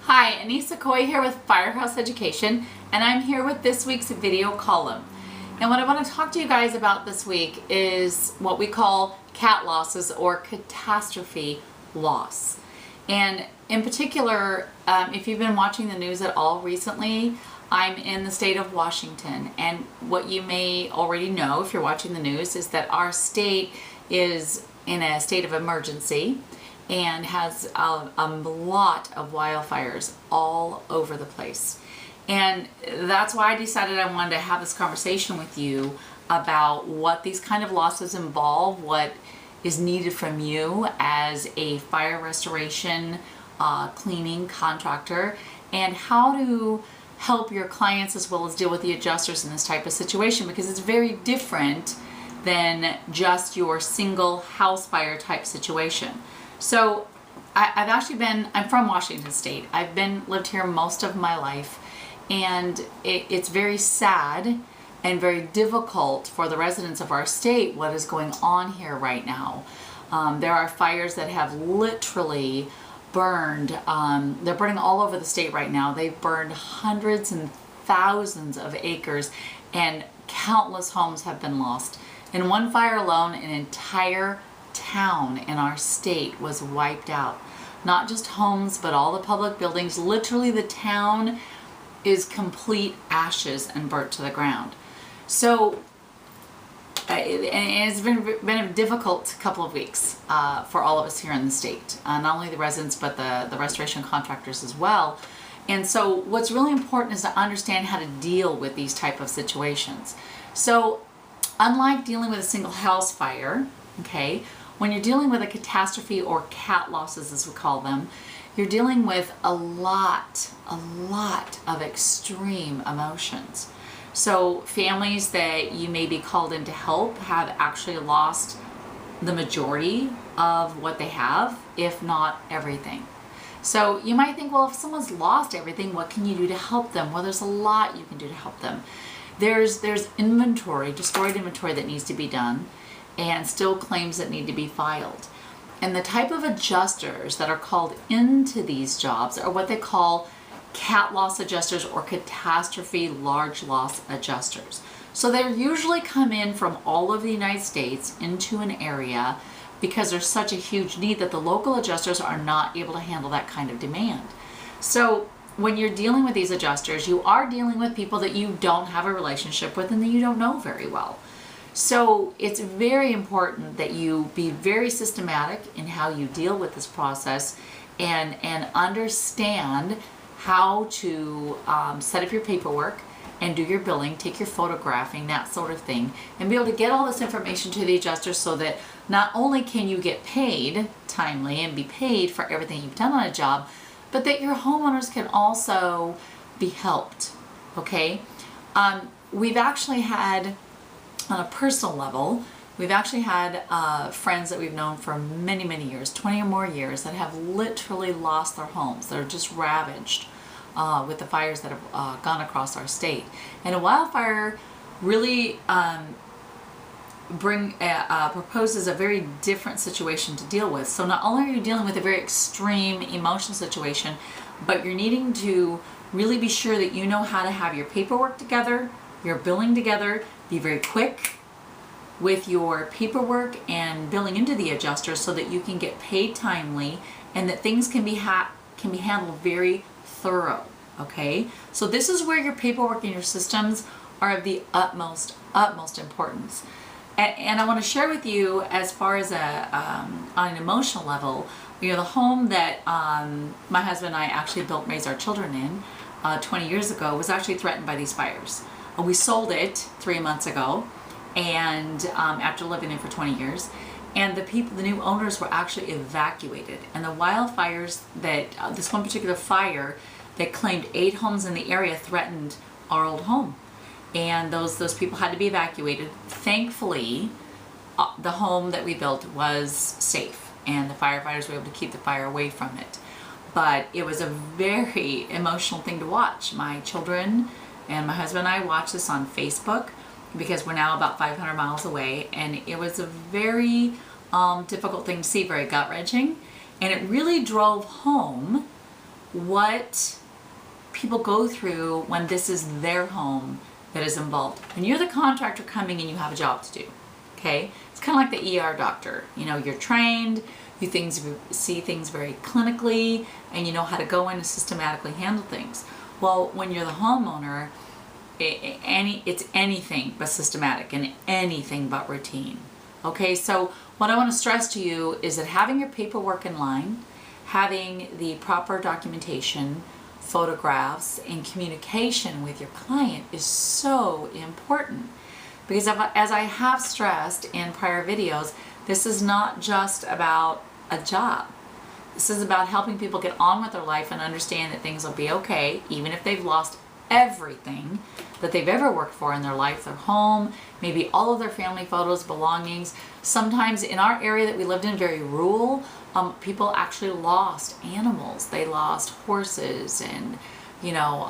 Hi, Anissa Coy here with Firehouse Education, and I'm here with this week's video column. And what I want to talk to you guys about this week is what we call cat losses or catastrophe loss. And in particular, if you've been watching the news at all recently, I'm in the state of Washington, and what you may already know if you're watching the news is that our state is in a state of emergency and has a lot of wildfires all over the place. And that's why I decided I wanted to have this conversation with you about what these kind of losses involve, what is needed from you as a fire restoration cleaning contractor, and how to help your clients as well as deal with the adjusters in this type of situation, because it's very different than just your single house fire type situation. So I'm from Washington State. I've lived here most of my life, and it's very sad and very difficult for the residents of our state what is going on here right now. There are fires that have literally burned, they're burning all over the state right now. They've burned hundreds and thousands of acres, and countless homes have been lost. In one fire alone, an entire town in our state was wiped out. Not just homes, but all the public buildings. Literally, the town is complete ashes and burnt to the ground. So, and it's been a difficult couple of weeks for all of us here in the state. Not only the residents, but the restoration contractors as well. And so what's really important is to understand how to deal with these type of situations. So unlike dealing with a single house fire, okay, when you're dealing with a catastrophe or cat losses as we call them, you're dealing with a lot of extreme emotions. So families that you may be called in to help have actually lost the majority of what they have, if not everything. So you might think, well, if someone's lost everything, what can you do to help them? Well, there's a lot you can do to help them. There's inventory, destroyed inventory that needs to be done, and still claims that need to be filed. And the type of adjusters that are called into these jobs are what they call cat loss adjusters or catastrophe large loss adjusters. So they usually come in from all over the United States into an area because there's such a huge need that the local adjusters are not able to handle that kind of demand. So when you're dealing with these adjusters, you are dealing with people that you don't have a relationship with and that you don't know very well. So it's very important that you be very systematic in how you deal with this process and understand how to set up your paperwork and do your billing, take your photographing, that sort of thing, and be able to get all this information to the adjuster so that not only can you get paid timely and be paid for everything you've done on a job, but that your homeowners can also be helped, okay? We've actually had, on a personal level, we've actually had friends that we've known for many years, 20 or more years, that have literally lost their homes. They're just ravaged with the fires that have gone across our state. And a wildfire really proposes a very different situation to deal with. So not only are you dealing with a very extreme emotional situation, but you're needing to really be sure that you know how to have your paperwork together, your billing together, be very quick with your paperwork and billing into the adjuster so that you can get paid timely and that things can be handled very thorough, okay? So this is where your paperwork and your systems are of the utmost importance. And I want to share with you, as far as on an emotional level, you know, the home that my husband and I actually built and raised our children in 20 years ago was actually threatened by these fires. We sold it 3 months ago, and after living in for 20 years, and the new owners were actually evacuated. And the wildfires that this one particular fire that claimed 8 homes in the area threatened our old home, and those people had to be evacuated. Thankfully, the home that we built was safe, and the firefighters were able to keep the fire away from it. But it was a very emotional thing to watch. My children and my husband and I watched this on Facebook because we're now about 500 miles away, and it was a very difficult thing to see, very gut-wrenching, and it really drove home what people go through when this is their home that is involved. When you're the contractor coming in, you have a job to do, okay? It's kind of like the ER doctor. You know, you're trained, you see things very clinically, and you know how to go in and systematically handle things. Well, when you're the homeowner, it's anything but systematic and anything but routine. Okay, so what I want to stress to you is that having your paperwork in line, having the proper documentation, photographs, and communication with your client is so important. Because as I have stressed in prior videos, this is not just about a job. This is about helping people get on with their life and understand that things will be okay, even if they've lost everything that they've ever worked for in their life, their home, maybe all of their family photos, belongings. Sometimes in our area that we lived in, very rural, people actually lost animals. They lost horses and, you know,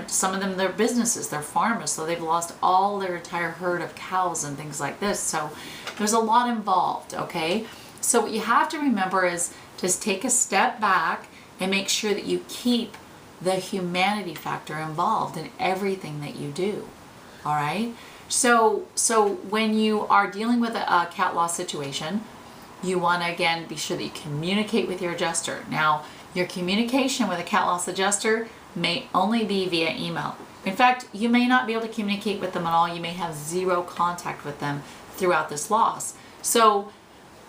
some of them, their businesses, they're farmers, so they've lost all their entire herd of cows and things like this. So there's a lot involved, okay? So what you have to remember is just take a step back and make sure that you keep the humanity factor involved in everything that you do, all right? So when you are dealing with a cat loss situation, you want to, again, be sure that you communicate with your adjuster. Now, your communication with a cat loss adjuster may only be via email. In fact, you may not be able to communicate with them at all. You may have zero contact with them throughout this loss. So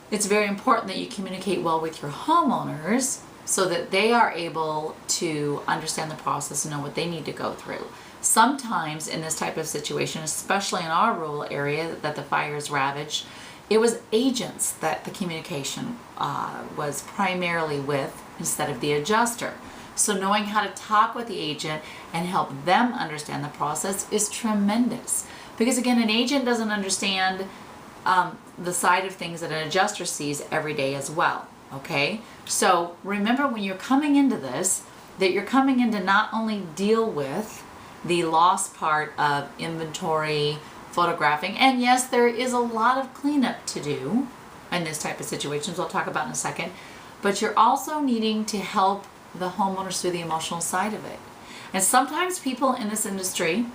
it's very important that you communicate well with your homeowners so that they are able to understand the process and know what they need to go through. Sometimes in this type of situation, especially in our rural area that the fires ravaged, it was agents that the communication was primarily with instead of the adjuster. So knowing how to talk with the agent and help them understand the process is tremendous. Because again, an agent doesn't understand the side of things that an adjuster sees every day as well, okay? So remember when you're coming into this, that you're coming in to not only deal with the loss part of inventory, photographing, and yes, there is a lot of cleanup to do in this type of situations I'll talk about in a second, but you're also needing to help the homeowners through the emotional side of it. And sometimes people in this industry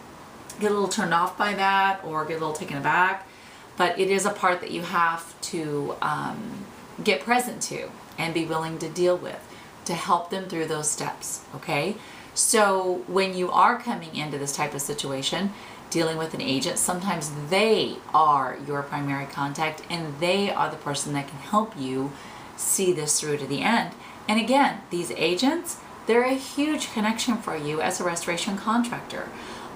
get a little turned off by that or get a little taken aback, but it is a part that you have to get present to and be willing to deal with to help them through those steps, okay? So when you are coming into this type of situation, dealing with an agent, sometimes they are your primary contact and they are the person that can help you see this through to the end. And again, these agents, they're a huge connection for you as a restoration contractor.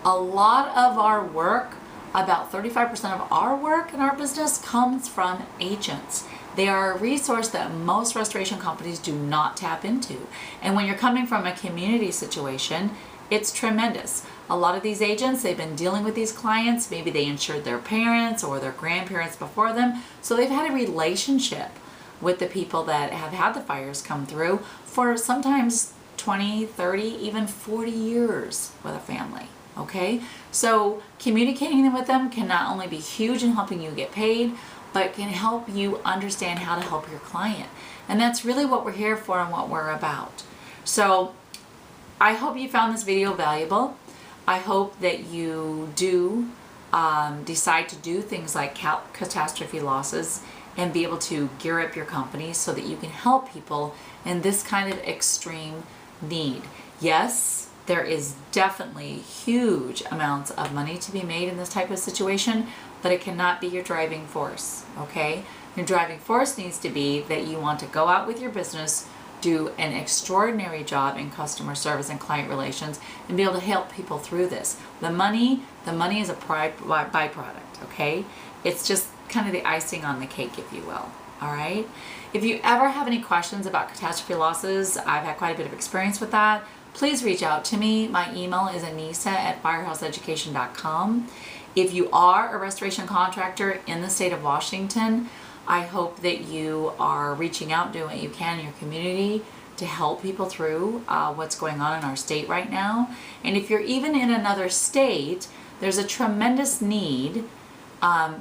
A lot of our work, about 35% of our work in our business comes from agents. They are a resource that most restoration companies do not tap into. And when you're coming from a community situation, it's tremendous. A lot of these agents, they've been dealing with these clients. Maybe they insured their parents or their grandparents before them. So they've had a relationship with the people that have had the fires come through for sometimes 20, 30, even 40 years with a family, okay? So communicating with them can not only be huge in helping you get paid, but can help you understand how to help your client. And that's really what we're here for and what we're about. So I hope you found this video valuable. I hope that you do decide to do things like catastrophe losses and be able to gear up your company so that you can help people in this kind of extreme need. Yes, there is definitely huge amounts of money to be made in this type of situation, but it cannot be your driving force, okay? Your driving force needs to be that you want to go out with your business, do an extraordinary job in customer service and client relations, and be able to help people through this. The money is a byproduct, okay? It's just kind of the icing on the cake, if you will, all right? If you ever have any questions about catastrophe losses, I've had quite a bit of experience with that, please reach out to me. My email is anisa@firehouseeducation.com. If you are a restoration contractor in the state of Washington, I hope that you are reaching out, doing what you can in your community to help people through what's going on in our state right now. And if you're even in another state, there's a tremendous need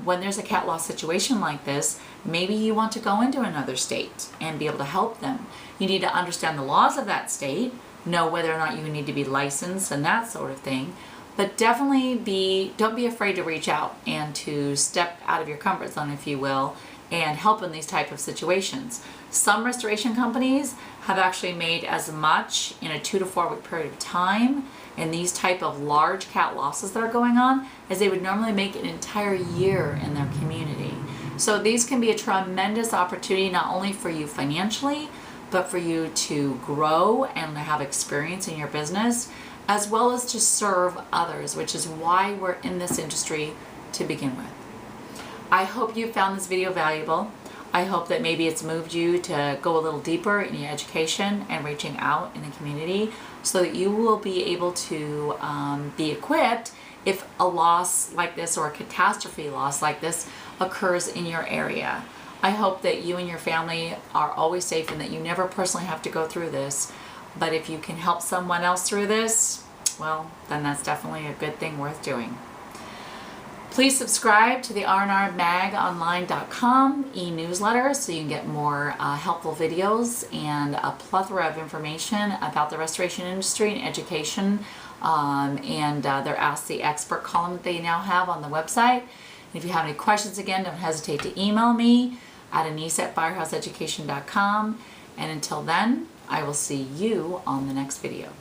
when there's a cat loss situation like this, maybe you want to go into another state and be able to help them. You need to understand the laws of that state, know whether or not you need to be licensed and that sort of thing. But definitely don't be afraid to reach out and to step out of your comfort zone, if you will, and help in these type of situations. Some restoration companies have actually made as much in a 2 to 4 week period of time in these type of large cat losses that are going on as they would normally make an entire year in their community. So these can be a tremendous opportunity not only for you financially, but for you to grow and have experience in your business, as well as to serve others, which is why we're in this industry to begin with. I hope you found this video valuable. I hope that maybe it's moved you to go a little deeper in your education and reaching out in the community so that you will be able to be equipped if a loss like this or a catastrophe loss like this occurs in your area. I hope that you and your family are always safe and that you never personally have to go through this. But if you can help someone else through this, well, then that's definitely a good thing worth doing. Please subscribe to the rnrmagonline.com e-newsletter so you can get more helpful videos and a plethora of information about the restoration industry and education and their Ask the Expert column that they now have on the website. And if you have any questions, again, don't hesitate to email me at anise@firehouseeducation.com. And until then, I will see you on the next video.